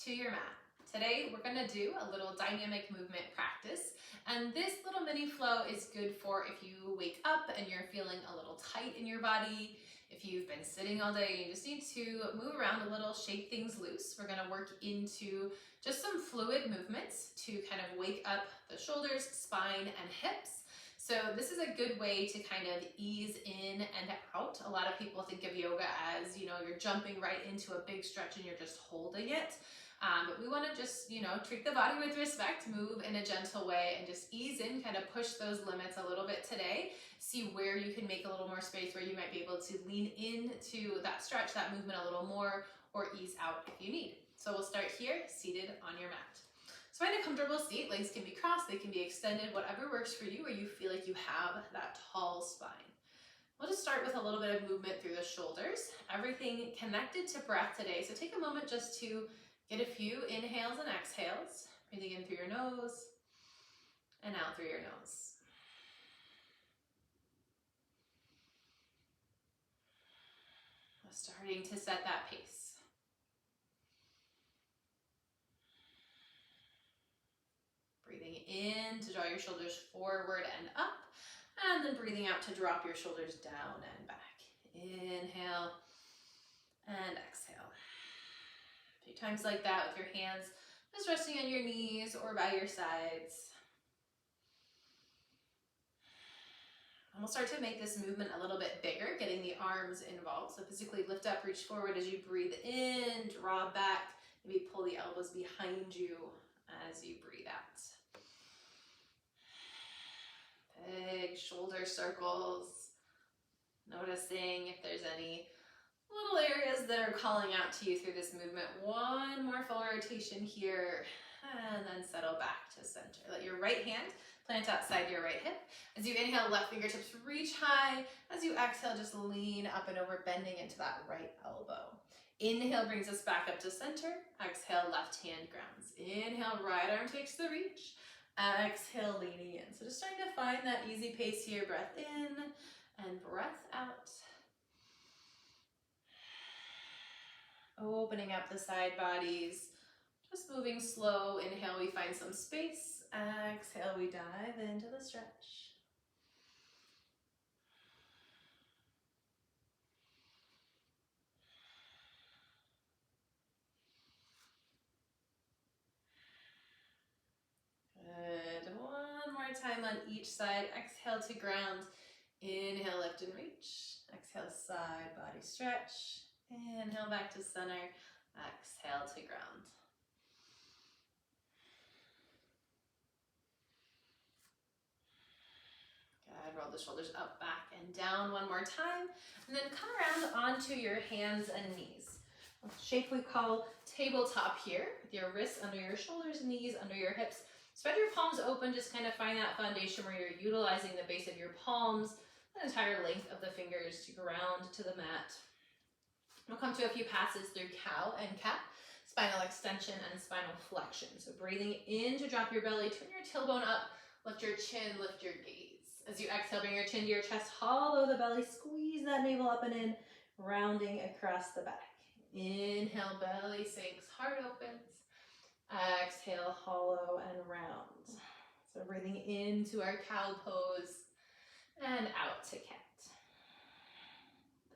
to your mat. Today we're going to do a little dynamic movement practice, and this little mini flow is good for if you wake up and you're feeling a little tight in your body, if you've been sitting all day and you just need to move around a little, shake things loose. We're going to work into just some fluid movements to kind of wake up the shoulders, spine, and hips. So this is a good way to kind of ease in and out. A lot of people think of yoga as, you're jumping right into a big stretch and you're just holding it. But we want to just, treat the body with respect, move in a gentle way, and just ease in, kind of push those limits a little bit today. See where you can make a little more space, where you might be able to lean into that stretch, that movement a little more, or ease out if you need. So we'll start here, seated on your mat. So find a comfortable seat. Legs can be crossed, they can be extended, whatever works for you, where you feel like you have that tall spine. We'll just start with a little bit of movement through the shoulders. Everything connected to breath today. So take a moment just to get a few inhales and exhales. Breathing in through your nose and out through your nose. Starting to set that pace. Breathing in to draw your shoulders forward and up, and then breathing out to drop your shoulders down and back. Inhale and exhale. A few times like that with your hands just resting on your knees or by your sides. And we'll start to make this movement a little bit bigger, getting the arms involved. So physically lift up, reach forward as you breathe in, draw back, maybe pull the elbows behind you as you breathe out. Big shoulder circles. Noticing if there's any little areas that are calling out to you through this movement. One more full rotation here, and then settle back to center. Let your right hand plant outside your right hip. As you inhale, left fingertips reach high. As you exhale, just lean up and over, bending into that right elbow. Inhale brings us back up to center. Exhale, left hand grounds. Inhale, right arm takes the reach. Exhale, leaning in. So just trying to find that easy pace here. Breath in and breath out. Opening up the side bodies. Just moving slow. Inhale, we find some space. Exhale, we dive into the stretch. Good. One more time on each side. Exhale to ground. Inhale, lift and reach. Exhale, side body stretch. Inhale back to center. Exhale to ground. Good. Roll the shoulders up, back, and down one more time. And then come around onto your hands and knees. Shape we call tabletop here, with your wrists under your shoulders, knees under your hips. Spread your palms open, just kind of find that foundation where you're utilizing the base of your palms, the entire length of the fingers to ground to the mat. We'll come to a few passes through cow and cat, spinal extension and spinal flexion. So breathing in to drop your belly, turn your tailbone up, lift your chin, lift your gaze. As you exhale, bring your chin to your chest, hollow the belly, squeeze that navel up and in, rounding across the back. Inhale, belly sinks, heart opens. Exhale, hollow and round. So breathing into our cow pose and out to cat.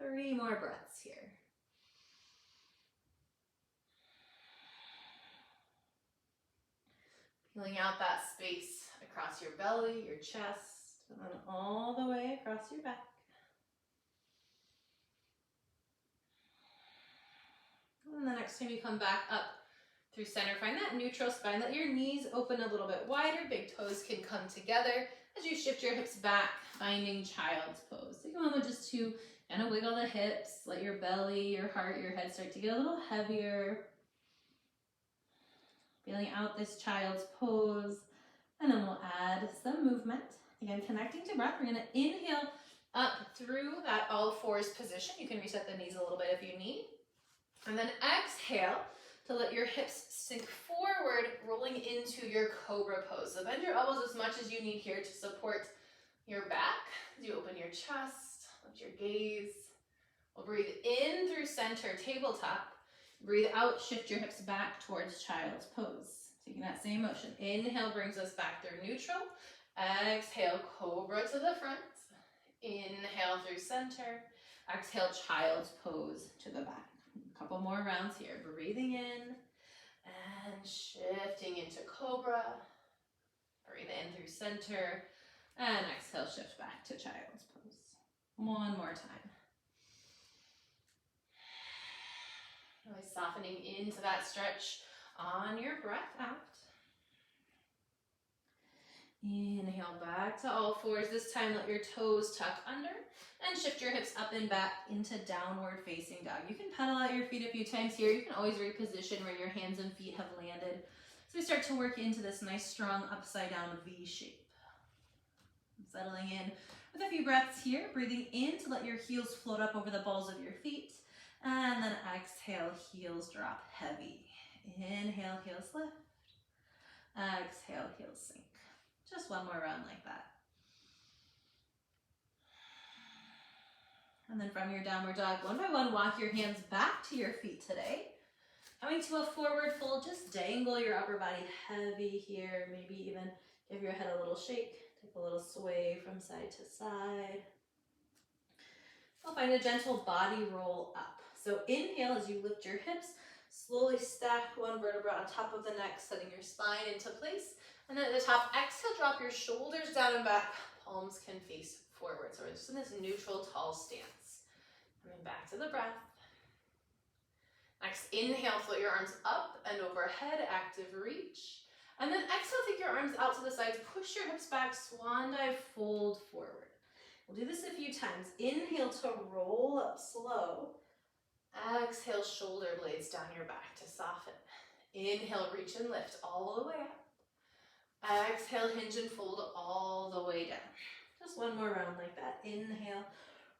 3 more breaths here. Feeling out that space across your belly, your chest, and then all the way across your back. And the next time you come back up through center, find that neutral spine. Let your knees open a little bit wider. Big toes can come together as you shift your hips back, finding child's pose. Take a moment just to kind of wiggle the hips. Let your belly, your heart, your head start to get a little heavier. Feeling out this child's pose. And then we'll add some movement. Again, connecting to breath. We're going to inhale up through that all fours position. You can reset the knees a little bit if you need. And then exhale to let your hips sink forward, rolling into your cobra pose. So bend your elbows as much as you need here to support your back. As you open your chest, lift your gaze. We'll breathe in through center, tabletop. Breathe out, shift your hips back towards child's pose. Taking that same motion. Inhale brings us back through neutral. Exhale, cobra to the front. Inhale through center. Exhale, child's pose to the back. A couple more rounds here. Breathing in and shifting into cobra. Breathe in through center. And exhale, shift back to child's pose. One more time. Really softening into that stretch on your breath out. Inhale back to all fours. This time let your toes tuck under and shift your hips up and back into downward facing dog. You can pedal out your feet a few times here. You can always reposition where your hands and feet have landed. So we start to work into this nice strong upside down V shape. Settling in with a few breaths here. Breathing in to let your heels float up over the balls of your feet. And then exhale, heels drop heavy. Inhale, heels lift. Exhale, heels sink. Just one more round like that. And then from your downward dog, one by one, walk your hands back to your feet today. Coming to a forward fold, just dangle your upper body heavy here. Maybe even give your head a little shake. Take a little sway from side to side. We'll find a gentle body roll up. So inhale as you lift your hips, slowly stack one vertebra on top of the neck, setting your spine into place. And then at the top, exhale, drop your shoulders down and back. Palms can face forward. So we're just in this neutral tall stance. Coming back to the breath. Next, inhale, float your arms up and overhead, active reach. And then exhale, take your arms out to the sides, push your hips back, swan dive, fold forward. We'll do this a few times. Inhale to roll up slow. Exhale, shoulder blades down your back to soften. Inhale, reach and lift all the way up. Exhale, hinge and fold all the way down. Just one more round like that. Inhale,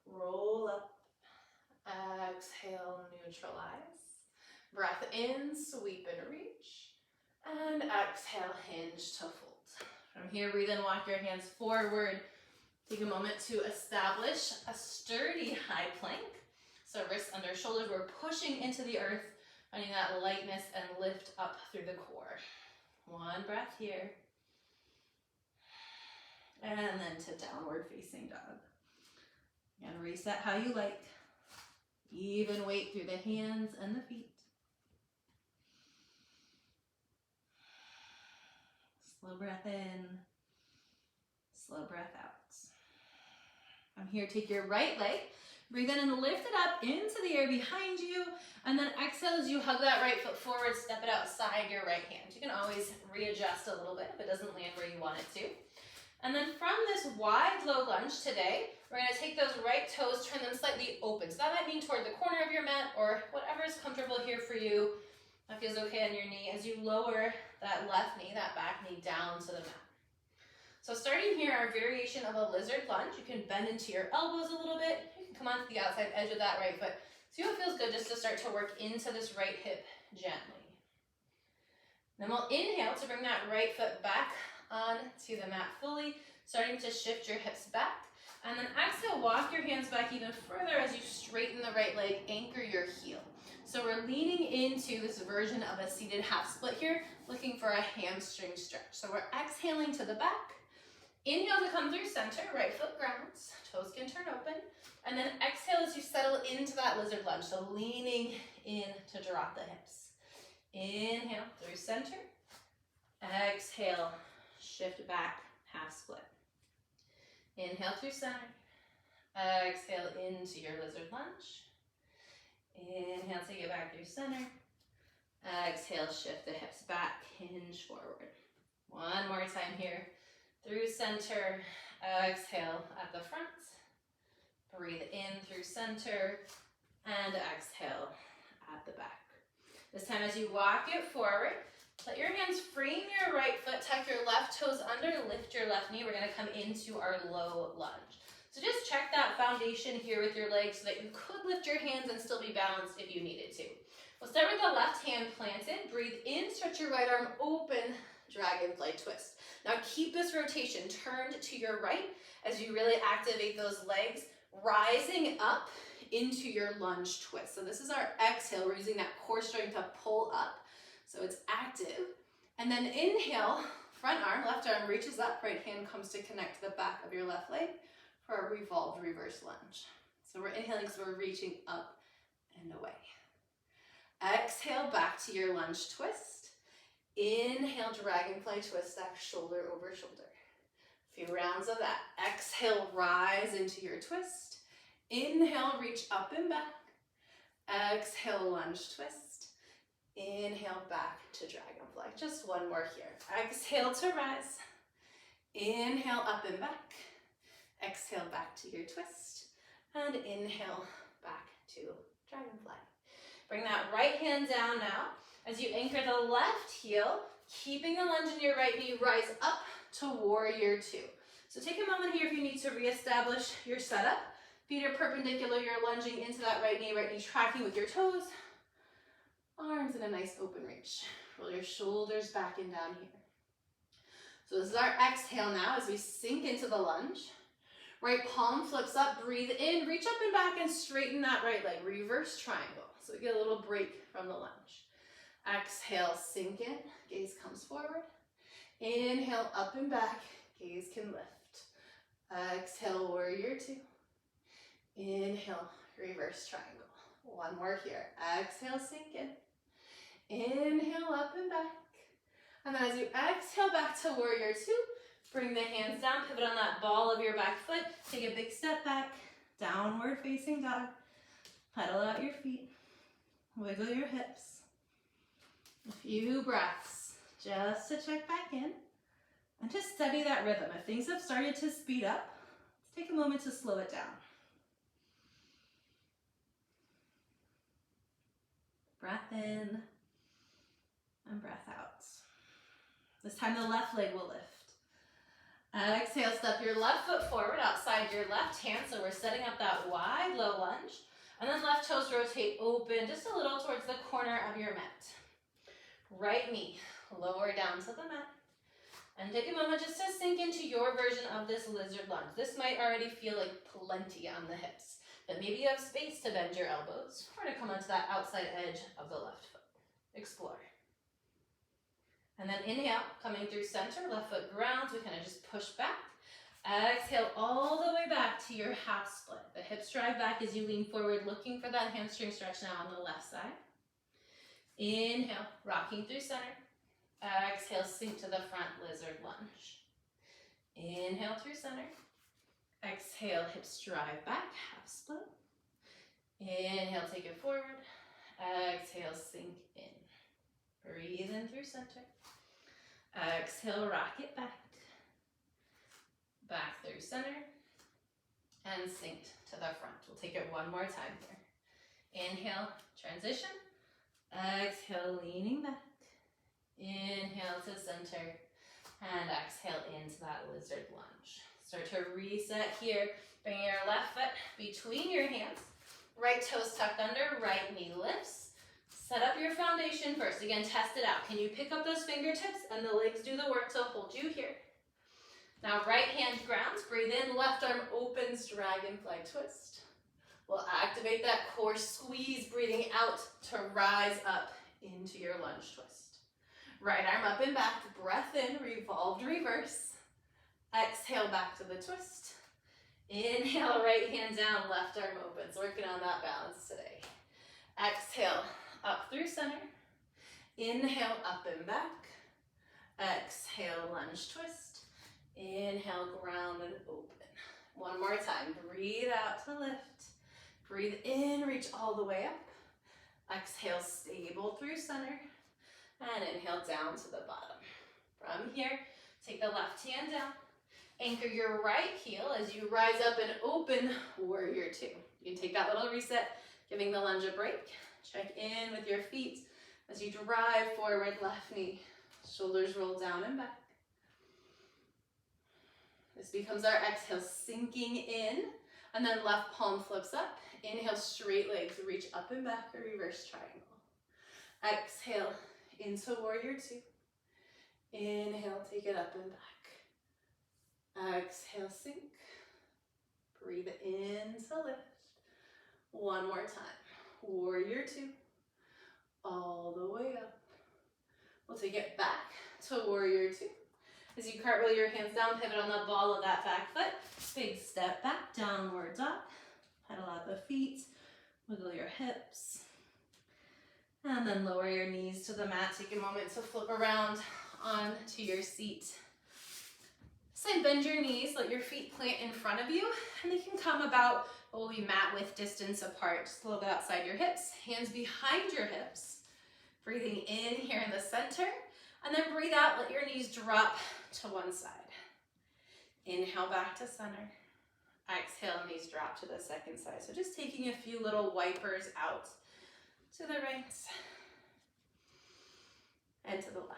roll up. Exhale, neutralize. Breath in, sweep and reach. And exhale, hinge to fold. From here, breathe in, walk your hands forward. Take a moment to establish a sturdy high plank. So wrists under shoulders, we're pushing into the earth, finding that lightness and lift up through the core. One breath here. And then to downward facing dog. And reset how you like. Even weight through the hands and the feet. Slow breath in. Slow breath out. From here, take your right leg. Breathe in and lift it up into the air behind you. And then exhale as you hug that right foot forward, step it outside your right hand. You can always readjust a little bit if it doesn't land where you want it to. And then from this wide low lunge today, we're going to take those right toes, turn them slightly open. So that might mean toward the corner of your mat or whatever is comfortable here for you. That feels okay on your knee as you lower that left knee, that back knee down to the mat. So starting here, our variation of a lizard lunge. You can bend into your elbows a little bit. You can come onto the outside edge of that right foot. See what feels good just to start to work into this right hip gently. Then we'll inhale to bring that right foot back onto the mat fully, starting to shift your hips back. And then exhale, walk your hands back even further as you straighten the right leg, anchor your heel. So we're leaning into this version of a seated half split here, looking for a hamstring stretch. So we're exhaling to the back. Inhale to come through center, right foot grounds, toes can turn open. And then exhale as you settle into that lizard lunge, so leaning in to drop the hips. Inhale through center. Exhale, shift back, half split. Inhale through center. Exhale into your lizard lunge. Inhale, take it back through center. Exhale, shift the hips back, hinge forward. One more time here. Through center, exhale at the front. Breathe in through center and exhale at the back. This time as you walk it forward, let your hands frame your right foot, tuck your left toes under, lift your left knee. We're going to come into our low lunge. So just check that foundation here with your legs so that you could lift your hands and still be balanced if you needed to. We'll start with the left hand planted. Breathe in, stretch your right arm open, dragonfly twist. Now keep this rotation turned to your right as you really activate those legs, rising up into your lunge twist. So this is our exhale. We're using that core strength to pull up. So it's active. And then inhale, front arm, left arm reaches up, right hand comes to connect to the back of your left leg for a revolved reverse lunge. So we're inhaling because we're reaching up and away. Exhale back to your lunge twist. Inhale, dragonfly twist, stack shoulder over shoulder. A few rounds of that. Exhale, rise into your twist. Inhale, reach up and back. Exhale, lunge twist. Inhale, back to dragonfly. Just one more here. Exhale to rise. Inhale, up and back. Exhale, back to your twist. And inhale, back to dragonfly. Bring that right hand down now. As you anchor the left heel, keeping the lunge in your right knee, rise up to warrior two. So take a moment here if you need to reestablish your setup. Feet are perpendicular, you're lunging into that right knee tracking with your toes. Arms in a nice open reach. Roll your shoulders back and down here. So this is our exhale now as we sink into the lunge. Right palm flips up, breathe in, reach up and back and straighten that right leg, reverse triangle. So we get a little break from the lunge. Exhale, sink in, gaze comes forward. Inhale, up and back, gaze can lift. Exhale, warrior two. Inhale, reverse triangle. One more here. Exhale, sink in. Inhale, up and back. And then as you exhale back to warrior two, bring the hands down, pivot on that ball of your back foot. Take a big step back, downward facing dog. Pedal out your feet. Wiggle your hips. A few breaths just to check back in and just steady that rhythm. If things have started to speed up, let's take a moment to slow it down. Breath in and breath out. This time the left leg will lift. Exhale, step your left foot forward outside your left hand. So we're setting up that wide low lunge. And then left toes rotate open just a little towards the corner of your mat. Right knee lower down to the mat. And take a moment just to sink into your version of this lizard lunge. This might already feel like plenty on the hips, but maybe you have space to bend your elbows or to come onto that outside edge of the left foot. Explore. And then inhale, coming through center, left foot grounds, we kind of just push back. Exhale all the way back to your half split. The hips drive back as you lean forward, looking for that hamstring stretch now on the left side. Inhale, rocking through center. Exhale, sink to the front lizard lunge. Inhale through center. Exhale, hips drive back, half split. Inhale, take it forward. Exhale, sink in. Breathe in through center. Exhale, rock it back. Back through center. And sink to the front. We'll take it one more time here. Inhale, transition. Exhale, leaning back. Inhale to center. And exhale into that lizard lunge. Start to reset here. Bring your left foot between your hands. Right toes tucked under, right knee lifts. Set up your foundation first. Again, test it out. Can you pick up those fingertips and the legs do the work to hold you here? Now right hand grounds, breathe in, left arm opens, dragonfly twist. We'll activate that core squeeze, breathing out to rise up into your lunge twist. Right arm up and back, breath in, revolved reverse. Exhale back to the twist. Inhale, right hand down, left arm opens. Working on that balance today. Exhale, up through center. Inhale, up and back. Exhale, lunge twist. Inhale, ground and open. One more time. Breathe out to lift. Breathe in, reach all the way up. Exhale, stable through center. And inhale down to the bottom. From here, take the left hand down. Anchor your right heel as you rise up and open warrior two. You can take that little reset, giving the lunge a break. Check in with your feet as you drive forward, left knee. Shoulders roll down and back. This becomes our exhale, sinking in, and then left palm flips up. Inhale, straight legs, reach up and back, a reverse triangle. Exhale, into warrior two. Inhale, take it up and back. Exhale, sink. Breathe in to lift. One more time. Warrior two. All the way up. We'll take it back to warrior two. As you cartwheel your hands down, pivot on the ball of that back foot. Big step back, downward dog. Pedal out the feet, wiggle your hips. And then lower your knees to the mat. Take a moment to flip around onto your seat. Side bend your knees, let your feet plant in front of you, and they can come about what will be mat width distance apart, just a little bit outside your hips. Hands behind your hips. Breathing in here in the center, and then breathe out, let your knees drop to one side. Inhale back to center. Exhale, knees drop to the second side. So just taking a few little wipers out to the right and to the left.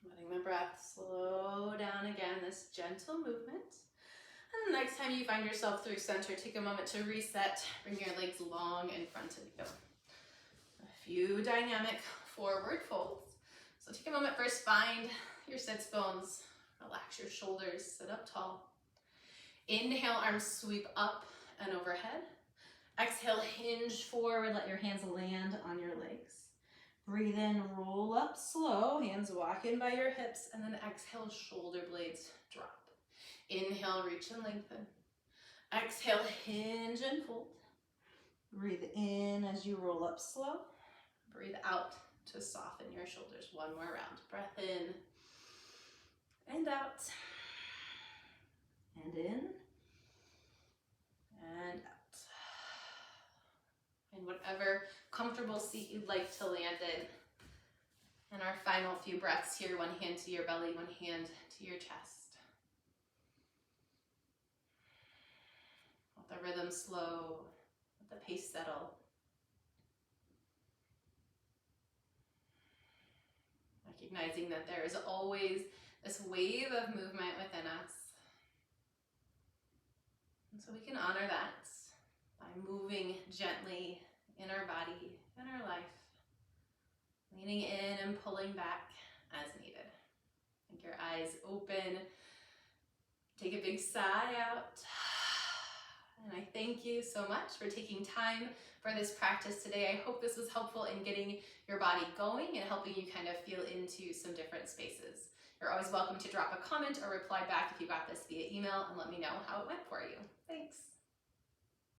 Letting the breath slow down again, this gentle movement. And the next time you find yourself through center, take a moment to reset. Bring your legs long in front of you. A few dynamic forward folds. So take a moment first, find your sits bones. Relax your shoulders, sit up tall. Inhale, arms sweep up and overhead. Exhale, hinge forward, let your hands land on your legs. Breathe in, roll up slow, hands walk in by your hips, and then exhale, shoulder blades drop. Inhale, reach and lengthen. Exhale, hinge and fold. Breathe in as you roll up slow. Breathe out to soften your shoulders. One more round. Breath in and out. And in and out. In whatever comfortable seat you'd like to land in. And our final few breaths here, one hand to your belly, one hand to your chest. Let the rhythm slow, let the pace settle. Recognizing that there is always this wave of movement within us. And so we can honor that by moving gently in our body, in our life, leaning in and pulling back as needed. Keep your eyes open. Take a big sigh out. And I thank you so much for taking time for this practice today. I hope this was helpful in getting your body going and helping you kind of feel into some different spaces. You're always welcome to drop a comment or reply back if you got this via email and let me know how it went for you. Thanks.